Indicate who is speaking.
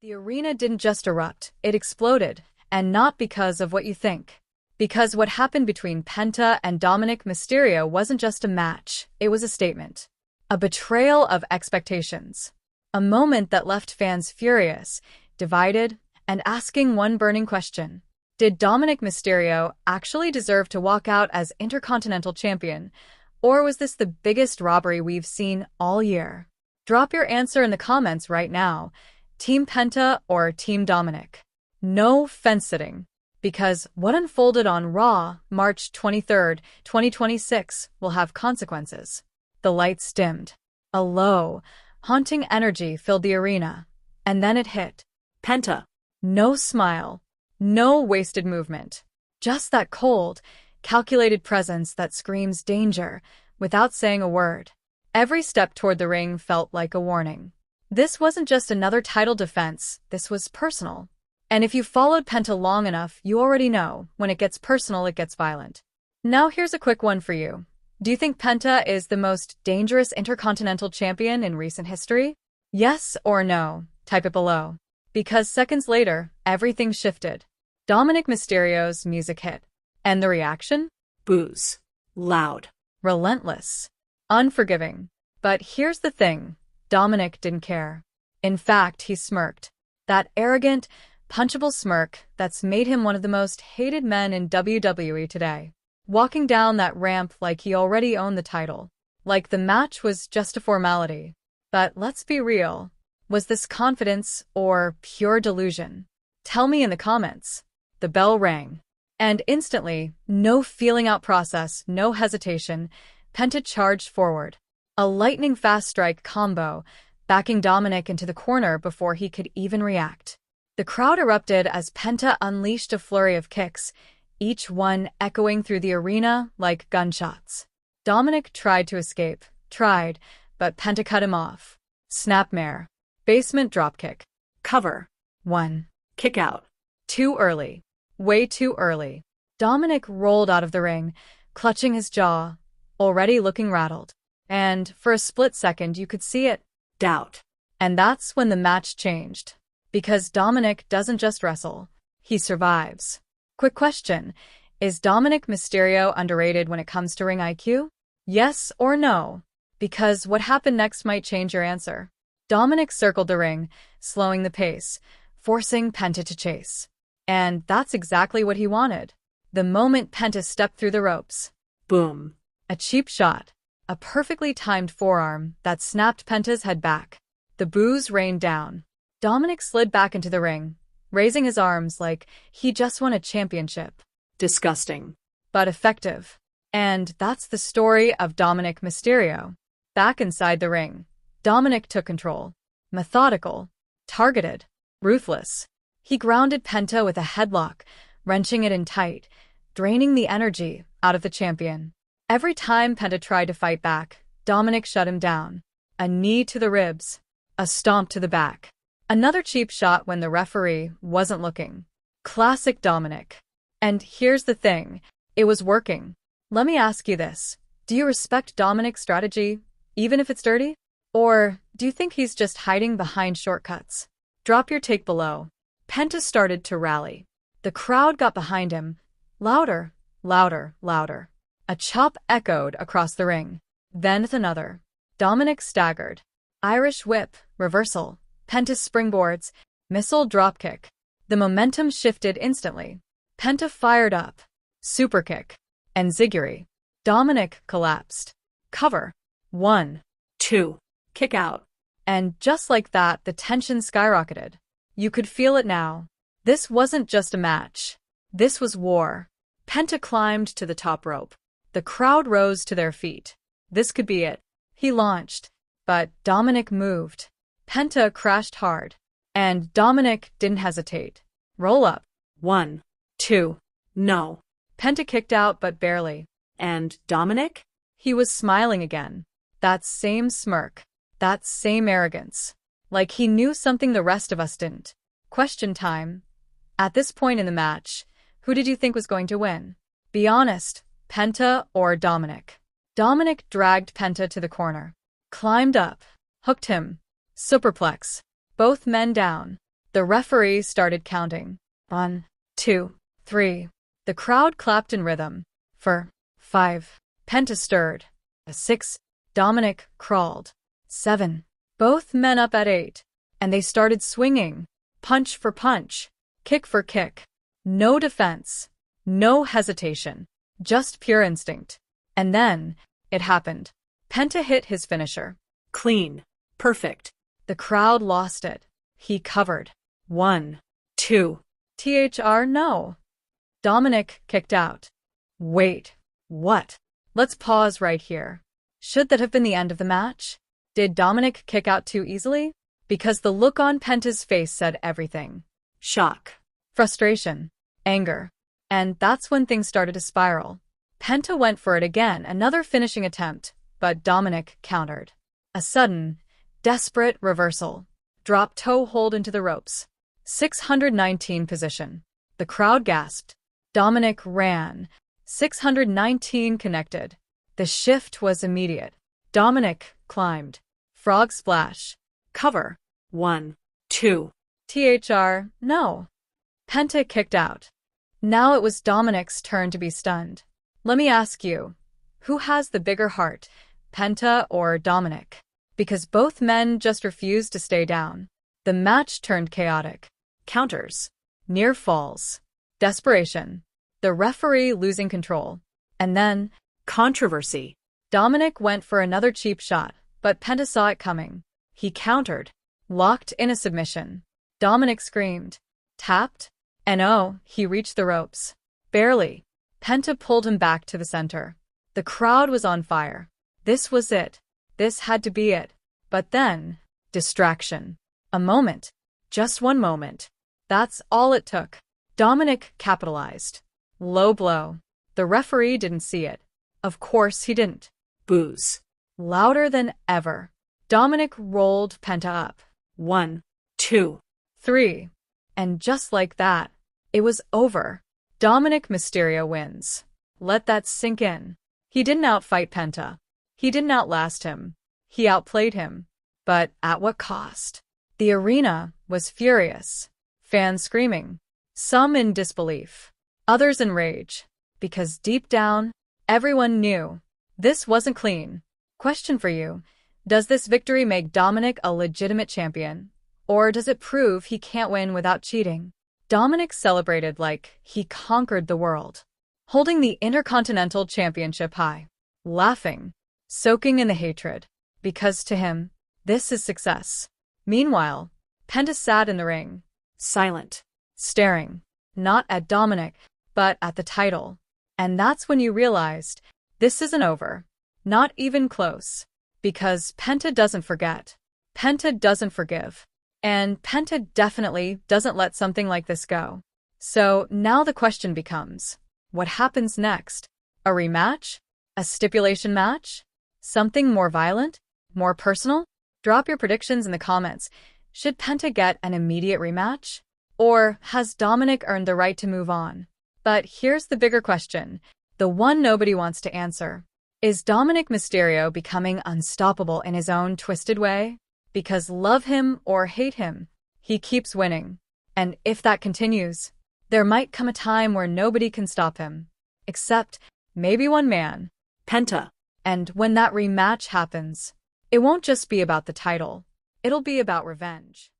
Speaker 1: The arena didn't just erupt, it exploded, and not because of what you think. Because what happened between Penta and Dominik Mysterio wasn't just a match, it was a statement. A betrayal of expectations. A moment that left fans furious, divided, and asking one burning question. Did Dominik Mysterio actually deserve to walk out as Intercontinental Champion, or was this the biggest robbery we've seen all year? Drop your answer in the comments right now. Team Penta or Team Dominik? No fence-sitting. Because what unfolded on Raw, March 23, 2026, will have consequences. The lights dimmed. A low, haunting energy filled the arena. And then it hit.
Speaker 2: Penta.
Speaker 1: No smile. No wasted movement. Just that cold, calculated presence that screams danger without saying a word. Every step toward the ring felt like a warning. This wasn't just another title defense, this was personal. And if you followed Penta long enough, you already know, when it gets personal, it gets violent. Now here's a quick one for you. Do you think Penta is the most dangerous Intercontinental Champion in recent history? Yes or no? Type it below. Because seconds later, everything shifted. Dominik Mysterio's music hit. And the reaction?
Speaker 2: Boos. Loud.
Speaker 1: Relentless. Unforgiving. But here's the thing. Dominik didn't care. In fact, he smirked. That arrogant, punchable smirk that's made him one of the most hated men in WWE today. Walking down that ramp like he already owned the title. Like the match was just a formality. But let's be real. Was this confidence or pure delusion? Tell me in the comments. The bell rang. And instantly, no feeling-out process, no hesitation, Penta charged forward. A lightning-fast strike combo, backing Dominik into the corner before he could even react. The crowd erupted as Penta unleashed a flurry of kicks, each one echoing through the arena like gunshots. Dominik tried to escape, but Penta cut him off. Snapmare. Basement dropkick.
Speaker 2: Cover.
Speaker 1: 1.
Speaker 2: Kick out.
Speaker 1: Too early. Way too early. Dominik rolled out of the ring, clutching his jaw, already looking rattled. And for a split second, you could see it.
Speaker 2: Doubt.
Speaker 1: And that's when the match changed. Because Dominik doesn't just wrestle, he survives. Quick question. Is Dominik Mysterio underrated when it comes to ring IQ? Yes or no? Because what happened next might change your answer. Dominik circled the ring, slowing the pace, forcing Penta to chase. And that's exactly what he wanted. The moment Penta stepped through the ropes.
Speaker 2: Boom.
Speaker 1: A cheap shot. A perfectly timed forearm that snapped Penta's head back. The boos rained down. Dominik slid back into the ring, raising his arms like he just won a championship.
Speaker 2: Disgusting.
Speaker 1: But effective. And that's the story of Dominik Mysterio. Back inside the ring, Dominik took control. Methodical. Targeted. Ruthless. He grounded Penta with a headlock, wrenching it in tight, draining the energy out of the champion. Every time Penta tried to fight back, Dominik shut him down. A knee to the ribs. A stomp to the back. Another cheap shot when the referee wasn't looking. Classic Dominik. And here's the thing. It was working. Let me ask you this. Do you respect Dominik's strategy, even if it's dirty? Or do you think he's just hiding behind shortcuts? Drop your take below. Penta started to rally. The crowd got behind him. Louder, louder, louder. A chop echoed across the ring. Then another. Dominik staggered. Irish whip, reversal. Penta springboards, missile dropkick. The momentum shifted instantly. Penta fired up. Superkick. And ziguri. Dominik collapsed. Cover. 1.
Speaker 2: 2. Kick out.
Speaker 1: And just like that, the tension skyrocketed. You could feel it now. This wasn't just a match. This was war. Penta climbed to the top rope. The crowd rose to their feet. This could be it. He launched. But Dominik moved. Penta crashed hard. And Dominik didn't hesitate. Roll up.
Speaker 2: 1. 2. No.
Speaker 1: Penta kicked out, but barely.
Speaker 2: And Dominik?
Speaker 1: He was smiling again. That same smirk. That same arrogance. Like he knew something the rest of us didn't. Question time. At this point in the match, who did you think was going to win? Be honest. Penta or Dominik? Dominik dragged Penta to the corner. Climbed up. Hooked him. Superplex. Both men down. The referee started counting. 1, 2, 3. The crowd clapped in rhythm. 4, 5. Penta stirred. 6. Dominik crawled. 7. Both men up at 8. And they started swinging. Punch for punch. Kick for kick. No defense. No hesitation. Just pure instinct. And then, it happened. Penta hit his finisher.
Speaker 2: Clean. Perfect.
Speaker 1: The crowd lost it. He covered.
Speaker 2: 1, 2.
Speaker 1: No. Dominik kicked out. Wait. What? Let's pause right here. Should that have been the end of the match? Did Dominik kick out too easily? Because the look on Penta's face said everything.
Speaker 2: Shock.
Speaker 1: Frustration. Anger. And that's when things started to spiral. Penta went for it again, another finishing attempt, but Dominik countered. A sudden, desperate reversal. Drop toe hold into the ropes. 619 position. The crowd gasped. Dominik ran. 619 connected. The shift was immediate. Dominik climbed. Frog splash. Cover.
Speaker 2: 1, 2.
Speaker 1: No. Penta kicked out. Now it was Dominik's turn to be stunned. Let me ask you, who has the bigger heart, Penta or Dominik? Because both men just refused to stay down. The match turned chaotic. Counters. Near falls. Desperation. The referee losing control. And then,
Speaker 2: controversy.
Speaker 1: Dominik went for another cheap shot, but Penta saw it coming. He countered. Locked in a submission. Dominik screamed. Tapped. And oh, he reached the ropes. Barely. Penta pulled him back to the center. The crowd was on fire. This was it. This had to be it. But then, distraction. A moment. Just one moment. That's all it took. Dominik capitalized. Low blow. The referee didn't see it. Of course he didn't.
Speaker 2: Boos.
Speaker 1: Louder than ever. Dominik rolled Penta up.
Speaker 2: 1, 2.
Speaker 1: 3. And just like that, it was over. Dominik Mysterio wins. Let that sink in. He didn't outfight Penta. He didn't outlast him. He outplayed him. But at what cost? The arena was furious. Fans screaming. Some in disbelief. Others in rage. Because deep down, everyone knew. This wasn't clean. Question for you. Does this victory make Dominik a legitimate champion? Or does it prove he can't win without cheating? Dominik celebrated like he conquered the world. Holding the Intercontinental Championship high. Laughing. Soaking in the hatred. Because to him, this is success. Meanwhile, Penta sat in the ring.
Speaker 2: Silent.
Speaker 1: Staring. Not at Dominik, but at the title. And that's when you realized, this isn't over. Not even close. Because Penta doesn't forget. Penta doesn't forgive. And Penta definitely doesn't let something like this go. So now the question becomes, what happens next? A rematch? A stipulation match? Something more violent? More personal? Drop your predictions in the comments. Should Penta get an immediate rematch? Or has Dominik earned the right to move on? But here's the bigger question, the one nobody wants to answer. Is Dominik Mysterio becoming unstoppable in his own twisted way? Because love him or hate him, he keeps winning. And if that continues, there might come a time where nobody can stop him. Except maybe one man.
Speaker 2: Penta.
Speaker 1: And when that rematch happens, it won't just be about the title. It'll be about revenge.